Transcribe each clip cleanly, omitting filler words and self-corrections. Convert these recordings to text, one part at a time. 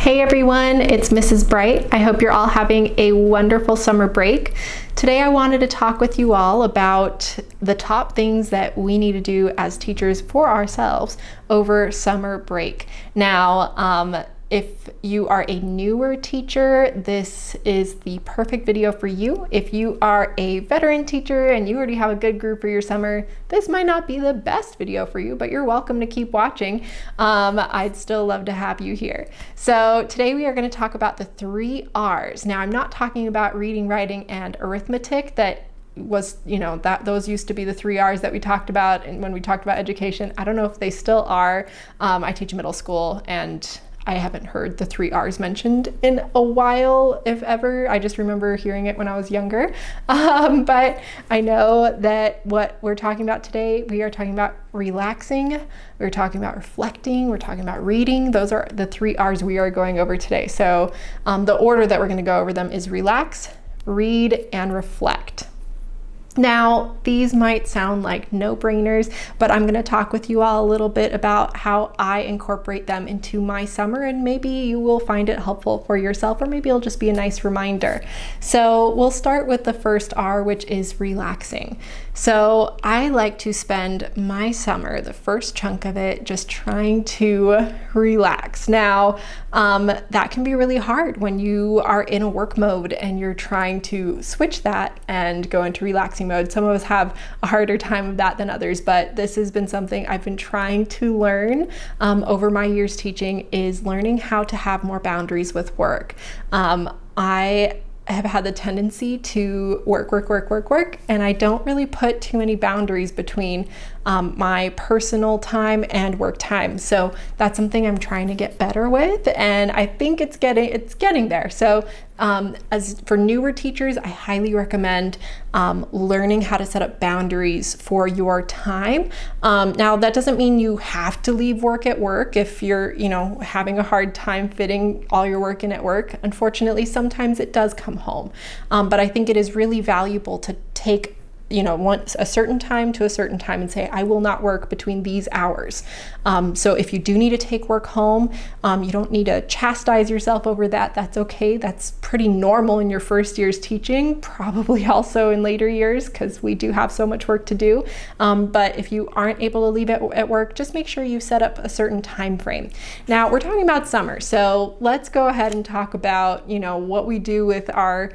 Hey everyone, it's Mrs. Bright. I hope you're all having a wonderful summer break. Today I wanted to talk with you all about the top things that we need to do as teachers for ourselves over summer break. Now, if you are a newer teacher, this is the perfect video for you. If you are a veteran teacher and you already have a good group for your summer, this might not be the best video for you, but you're welcome to keep watching. I'd still love to have you here. So today we are going to talk about the 3 R's. Now, I'm not talking about reading, writing, and arithmetic. That was, those used to be the 3 R's that we talked about and when we talked about education. I don't know if they still are. I teach middle school and I haven't heard the 3 R's mentioned in a while, if ever. I just remember hearing it when I was younger. But I know that what we're talking about today, we are talking about relaxing, we're talking about reflecting, we're talking about reading. Those are the 3 R's we are going over today. So the order that we're going to go over them is relax, read, and reflect. Now, these might sound like no-brainers, but I'm going to talk with you all a little bit about how I incorporate them into my summer, and maybe you will find it helpful for yourself, or maybe it'll just be a nice reminder. So we'll start with the first R, which is relaxing. So I like to spend my summer, the first chunk of it, just trying to relax. Now, that can be really hard when you are in a work mode and you're trying to switch that and go into relaxing mode. Some of us have a harder time of that than others, but this has been something I've been trying to learn over my years teaching, is learning how to have more boundaries with work. I have had the tendency to work, and I don't really put too many boundaries between my personal time and work time. So that's something I'm trying to get better with, and I think it's getting there. So as for newer teachers, I highly recommend learning how to set up boundaries for your time. Now, that doesn't mean you have to leave work at work if you're, having a hard time fitting all your work in at work. Unfortunately, sometimes it does come home. But I think it is really valuable to take once a certain time to a certain time and say, I will not work between these hours. So if you do need to take work home, you don't need to chastise yourself over that. That's okay. That's pretty normal in your first years teaching, probably also in later years, because we do have so much work to do. But if you aren't able to leave it at work, just make sure you set up a certain time frame. Now, we're talking about summer, so let's go ahead and talk about, what we do with our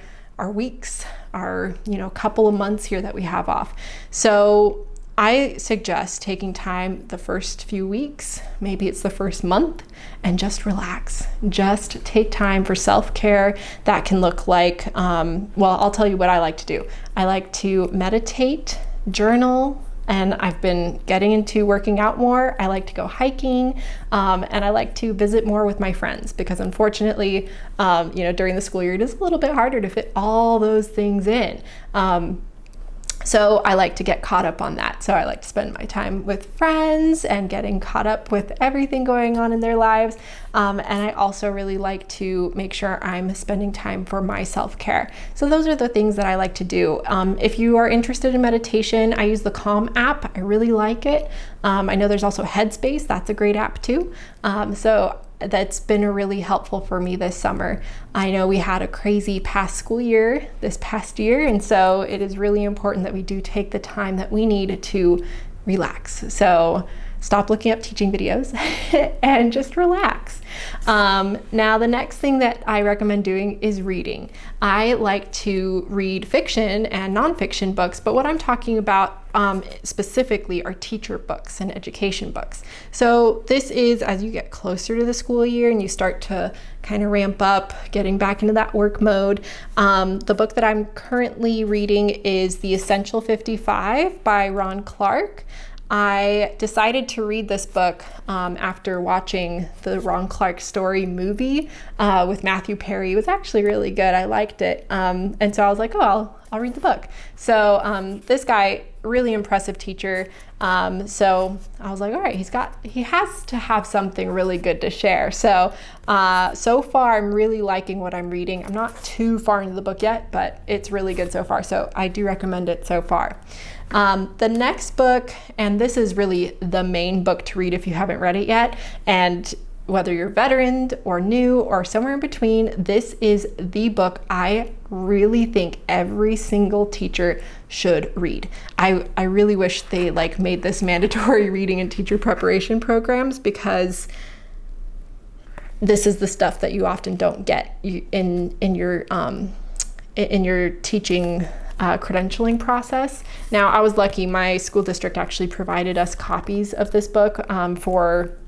weeks, our couple of months here that we have off. So I suggest taking time the first few weeks, maybe it's the first month, and just relax. Just take time for self-care. That can look like, I'll tell you what I like to do. I like to meditate, journal, and I've been getting into working out more. I like to go hiking, and I like to visit more with my friends, because unfortunately, during the school year, it is a little bit harder to fit all those things in. So I like to get caught up on that. So I like to spend my time with friends and getting caught up with everything going on in their lives. And I also really like to make sure I'm spending time for my self-care. So those are the things that I like to do. If you are interested in meditation, I use the Calm app. I really like it. I know there's also Headspace. That's a great app too. So that's been really helpful for me this summer. I know we had a crazy past school year this past year, and so it is really important that we do take the time that we need to relax. So stop looking up teaching videos and just relax. Now, the next thing that I recommend doing is reading. I like to read fiction and nonfiction books, but what I'm talking about specifically are teacher books and education books. So this is as you get closer to the school year and you start to kind of ramp up, getting back into that work mode. The book that I'm currently reading is The Essential 55 by Ron Clark. I decided to read this book after watching the Ron Clark Story movie with Matthew Perry. It was actually really good. I liked it. And so I was like, oh, I'll read the book. So this guy, really impressive teacher. So I was like, all right, he has to have something really good to share. So far I'm really liking what I'm reading. I'm not too far into the book yet, but it's really good so far. So I do recommend it so far. The next book, and this is really the main book to read if you haven't read it yet, and whether you're veteran or new or somewhere in between, this is the book I really think every single teacher should read. I really wish they made this mandatory reading in teacher preparation programs, because this is the stuff that you often don't get in your teaching credentialing process. Now, I was lucky. My school district actually provided us copies of this book for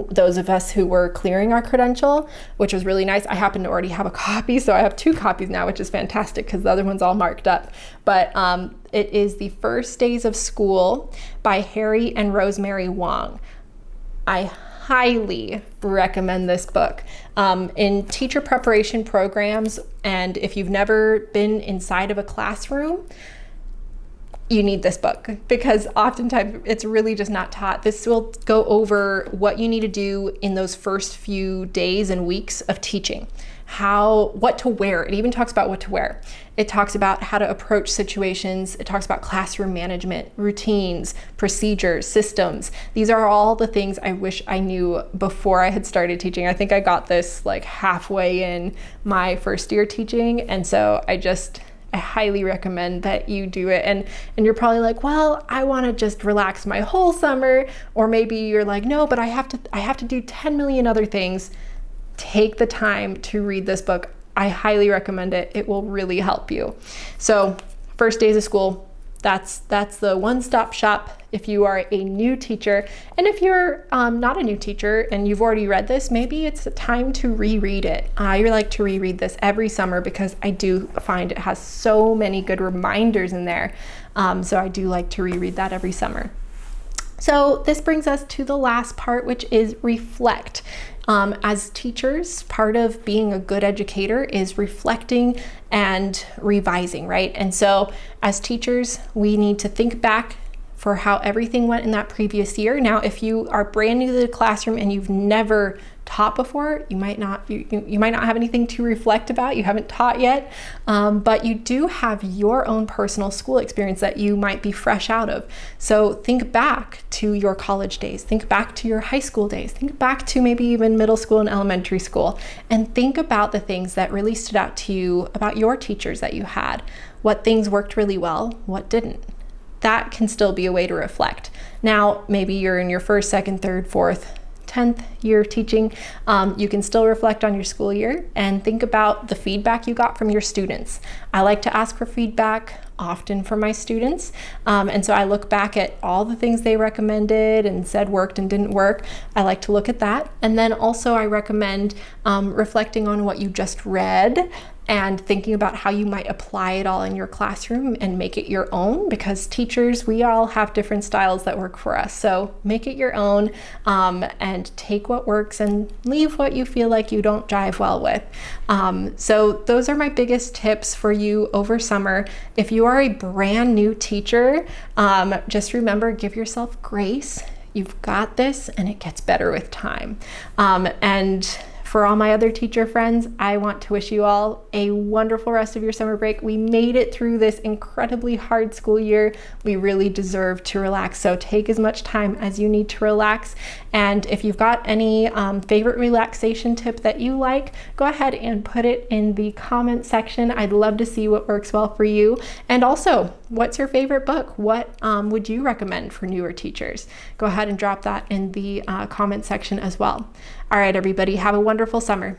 those of us who were clearing our credential, which was really nice. I happen to already have a copy, so I have 2 copies now, which is fantastic because the other one's all marked up. But it is The First Days of School by Harry and Rosemary Wong. I highly recommend this book. In teacher preparation programs, and if you've never been inside of a classroom, you need this book, because oftentimes it's really just not taught. This will go over what you need to do in those first few days and weeks of teaching. What to wear. It even talks about what to wear. It talks about how to approach situations. It talks about classroom management, routines, procedures, systems. These are all the things I wish I knew before I had started teaching. I think I got this halfway in my first year teaching, and so I highly recommend that you do it. And you're probably like, well, I want to just relax my whole summer. Or maybe you're like, no, but I have to do 10 million other things. Take the time to read this book. I highly recommend it. It will really help you. So, First Days of School, that's the one-stop shop if you are a new teacher. And if you're not a new teacher and you've already read this, maybe it's time to reread it. I like to reread this every summer because I do find it has so many good reminders in there. So I do like to reread that every summer. So this brings us to the last part, which is reflect. As teachers, part of being a good educator is reflecting and revising, right? And so as teachers, we need to think back for how everything went in that previous year. Now, if you are brand new to the classroom and you've never taught before, you might not have anything to reflect about. You haven't taught yet, but you do have your own personal school experience that you might be fresh out of. So think back to your college days, think back to your high school days, think back to maybe even middle school and elementary school, and think about the things that really stood out to you about your teachers that you had. What things worked really well, what didn't. That can still be a way to reflect. Now, maybe you're in your first, second, third, fourth, 10th year of teaching. You can still reflect on your school year and think about the feedback you got from your students. I like to ask for feedback often from my students. And so I look back at all the things they recommended and said worked and didn't work. I like to look at that. And then also I recommend reflecting on what you just read and thinking about how you might apply it all in your classroom and make it your own, because teachers, we all have different styles that work for us. So make it your own, and take what works and leave what you feel like you don't jive well with. So those are my biggest tips for you over summer. If you are a brand new teacher, just remember, give yourself grace. You've got this, and it gets better with time. And for all my other teacher friends, I want to wish you all a wonderful rest of your summer break. We made it through this incredibly hard school year. We really deserve to relax. So take as much time as you need to relax. And if you've got any favorite relaxation tip that you like, go ahead and put it in the comment section. I'd love to see what works well for you. And also, what's your favorite book? What would you recommend for newer teachers? Go ahead and drop that in the comment section as well. All right, everybody, have a wonderful summer.